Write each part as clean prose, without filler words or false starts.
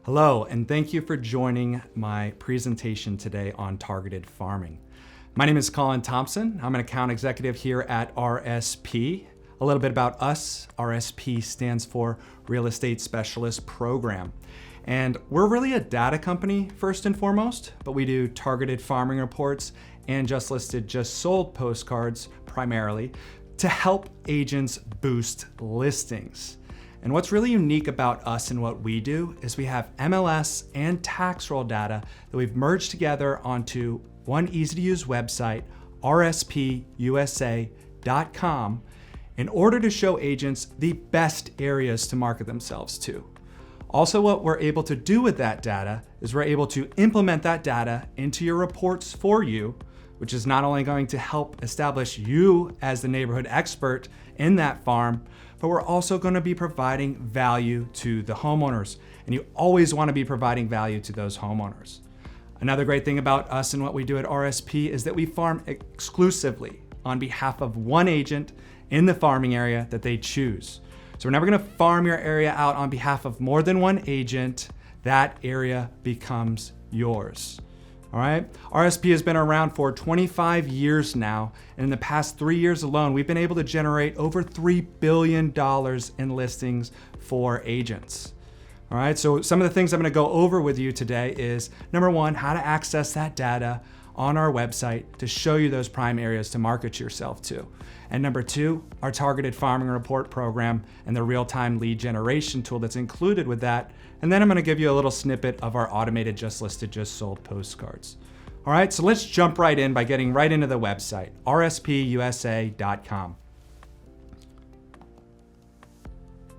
Hello, and thank you for joining my presentation today on targeted farming. My name is Colin Thompson. I'm an account executive here at RSP. A little bit about us. RSP stands for Real Estate Specialist Program. And we're really a data company first and foremost, but we do targeted farming reports and just listed, just sold postcards primarily to help agents boost listings. And what's really unique about us and what we do is we have MLS and tax roll data that we've merged together onto one easy to use website, rspusa.com, in order to show agents the best areas to market themselves to. Also, what we're able to do with that data is we're able to implement that data into your reports for you, which is not only going to help establish you as the neighborhood expert in that farm, but we're also going to be providing value to the homeowners. And you always want to be providing value to those homeowners. Another great thing about us and what we do at RSP is that we farm exclusively on behalf of one agent in the farming area that they choose. So we're never going to farm your area out on behalf of more than one agent. That area becomes yours. All right. RSP has been around for 25 years now. And in the past 3 years alone, we've been able to generate over $3 billion in listings for agents. All right. So some of the things I'm going to go over with you today is number one, how to access that data on our website to show you those prime areas to market yourself to. And number two, our targeted farming report program and the real-time lead generation tool that's included with that. And then I'm going to give you a little snippet of our automated just listed, just sold postcards. All right, so let's jump right in by getting right into the website, rspusa.com.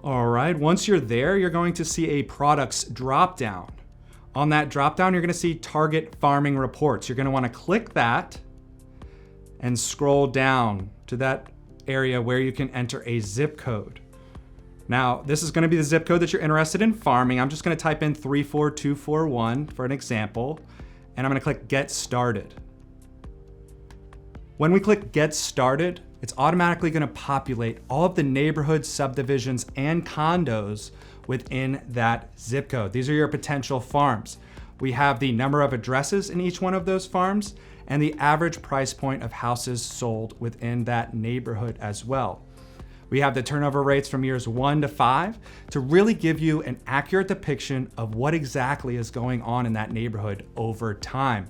All right, once you're there, you're going to see a products dropdown. On that dropdown, you're going to see target farming reports. You're going to want to click that and scroll down to that area where you can enter a zip code. Now, this is going to be the zip code that you're interested in farming. I'm just going to type in 34241 for an example, and I'm going to click Get Started. When we click Get Started, it's automatically going to populate all of the neighborhoods, subdivisions, and condos within that zip code. These are your potential farms. We have the number of addresses in each one of those farms and the average price point of houses sold within that neighborhood as well. We have the turnover rates from years 1 to 5 to really give you an accurate depiction of what exactly is going on in that neighborhood over time.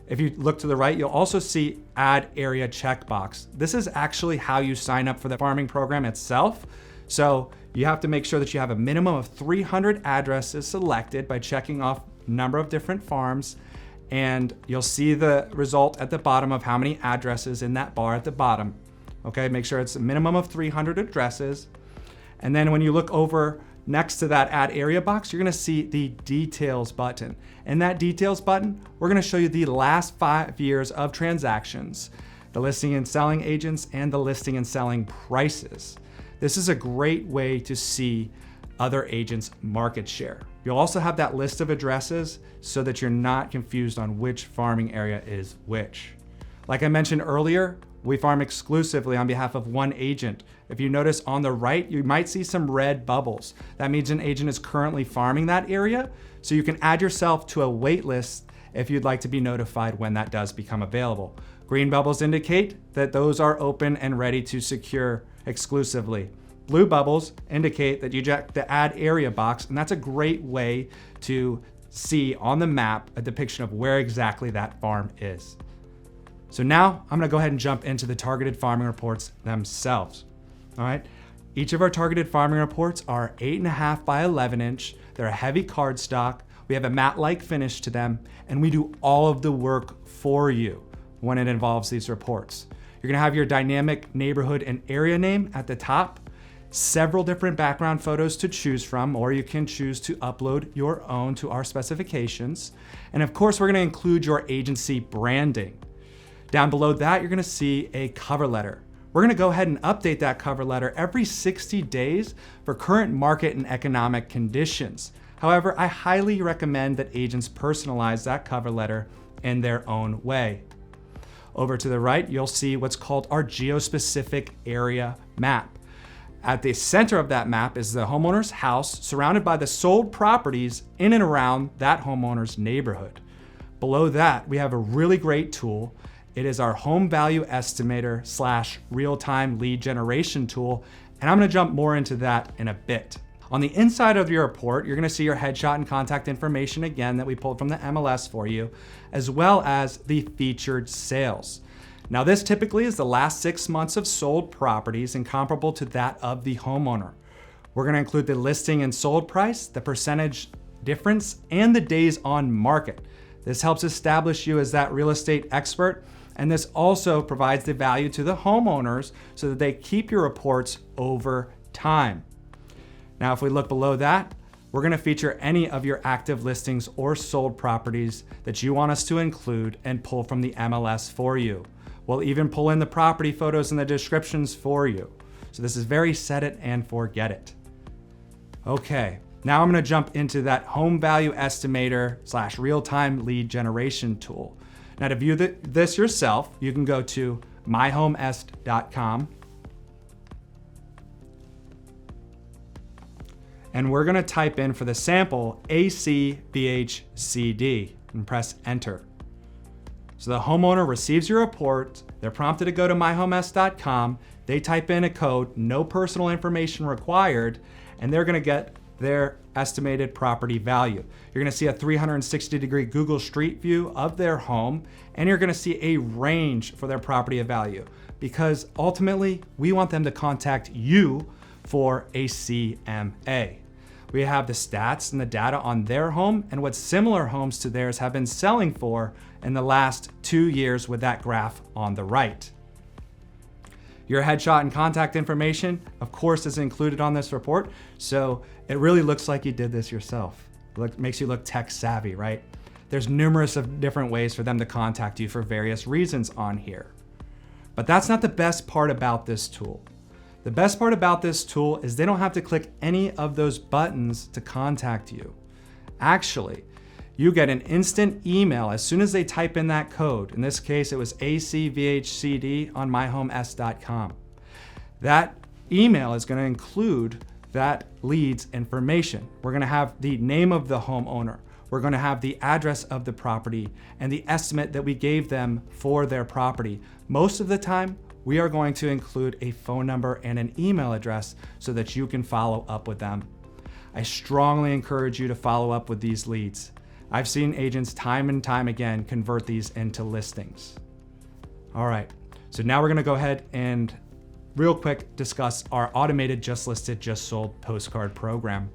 If you look to the right, you'll also see Add Area checkbox. This is actually how you sign up for the farming program itself. So you have to make sure that you have a minimum of 300 addresses selected by checking off a number of different farms. And you'll see the result at the bottom of how many addresses in that bar at the bottom. Okay, make sure it's a minimum of 300 addresses. And then when you look over next to that Add Area box, you're gonna see the Details button. In that Details button, we're gonna show you the last 5 years of transactions, the listing and selling agents, and the listing and selling prices. This is a great way to see other agents' market share. You'll also have that list of addresses so that you're not confused on which farming area is which. Like I mentioned earlier, we farm exclusively on behalf of one agent. If you notice on the right, you might see some red bubbles. That means an agent is currently farming that area, so you can add yourself to a wait list if you'd like to be notified when that does become available. Green bubbles indicate that those are open and ready to secure exclusively. Blue bubbles indicate that you check the Add Area box, and that's a great way to see on the map a depiction of where exactly that farm is. So now I'm gonna go ahead and jump into the targeted farming reports themselves. All right, each of our targeted farming reports are 8.5 by 11 inch. They're a heavy cardstock. We have a matte-like finish to them, and we do all of the work for you when it involves these reports. You're gonna have your dynamic neighborhood and area name at the top, several different background photos to choose from, or you can choose to upload your own to our specifications. And of course, we're gonna include your agency branding. Down below that, you're gonna see a cover letter. We're gonna go ahead and update that cover letter every 60 days for current market and economic conditions. However, I highly recommend that agents personalize that cover letter in their own way. Over to the right, you'll see what's called our geospecific area map. At the center of that map is the homeowner's house, surrounded by the sold properties in and around that homeowner's neighborhood. Below that, we have a really great tool. It is our home value estimator / real-time lead generation tool, and I'm gonna jump more into that in a bit. On the inside of your report, you're gonna see your headshot and contact information again that we pulled from the MLS for you, as well as the featured sales. Now this typically is the last 6 months of sold properties and comparable to that of the homeowner. We're gonna include the listing and sold price, the percentage difference, and the days on market. This helps establish you as that real estate expert, and this also provides the value to the homeowners so that they keep your reports over time. Now, if we look below that, we're gonna feature any of your active listings or sold properties that you want us to include and pull from the MLS for you. We'll even pull in the property photos and the descriptions for you. So this is very set it and forget it. Okay, now I'm gonna jump into that home value estimator / real-time lead generation tool. Now to view this yourself, you can go to myhomeest.com. And we're gonna type in for the sample ACVHCD and press enter. So the homeowner receives your report, they're prompted to go to myhomeest.com, they type in a code, no personal information required, and they're gonna get their estimated property value. You're gonna see a 360-degree Google Street View of their home, and you're gonna see a range for their property value, because ultimately, we want them to contact you for a CMA. We have the stats and the data on their home and what similar homes to theirs have been selling for in the last 2 years with that graph on the right. Your headshot and contact information, of course, is included on this report, so it really looks like you did this yourself. It makes you look tech savvy, right? There's numerous of different ways for them to contact you for various reasons on here. But that's not the best part about this tool. The best part about this tool is they don't have to click any of those buttons to contact you. Actually, you get an instant email as soon as they type in that code. In this case, it was ACVHCD on myhomeest.com. That email is going to include that lead's information. We're going to have the name of the homeowner. We're going to have the address of the property and the estimate that we gave them for their property. Most of the time, we are going to include a phone number and an email address so that you can follow up with them. I strongly encourage you to follow up with these leads. I've seen agents time and time again convert these into listings. All right, so now we're gonna go ahead and real quick discuss our automated just listed, just sold postcard program.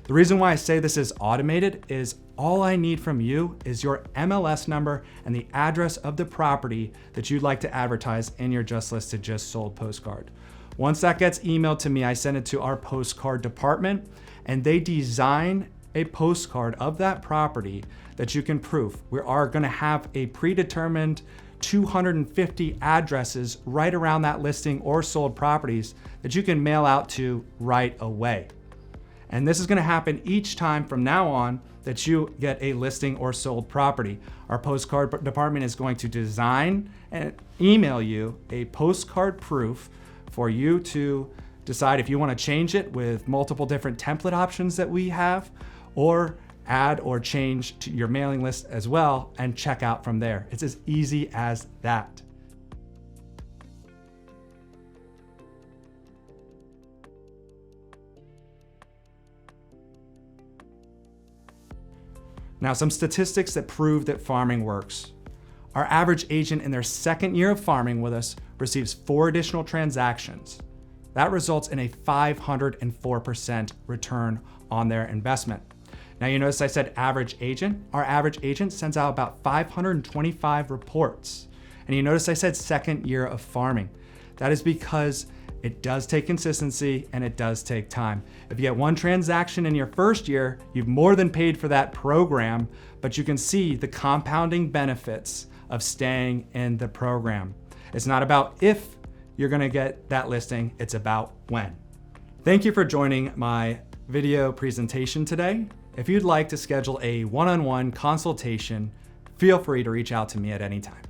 The reason why I say this is automated is all I need from you is your MLS number and the address of the property that you'd like to advertise in your just listed, just sold postcard. Once that gets emailed to me, I send it to our postcard department and they design a postcard of that property that you can proof. We are gonna have a predetermined 250 addresses right around that listing or sold properties that you can mail out to right away. And this is gonna happen each time from now on that you get a listing or sold property. Our postcard department is going to design and email you a postcard proof for you to decide if you wanna change it with multiple different template options that we have, or add or change to your mailing list as well and check out from there. It's as easy as that. Now, some statistics that prove that farming works. Our average agent in their second year of farming with us receives 4 additional transactions. That results in a 504% return on their investment. Now you notice I said average agent. Our average agent sends out about 525 reports. And you notice I said second year of farming. That is because it does take consistency and it does take time. If you get 1 transaction in your first year, you've more than paid for that program, but you can see the compounding benefits of staying in the program. It's not about if you're gonna get that listing, it's about when. Thank you for joining my video presentation today. If you'd like to schedule a one-on-one consultation, feel free to reach out to me at any time.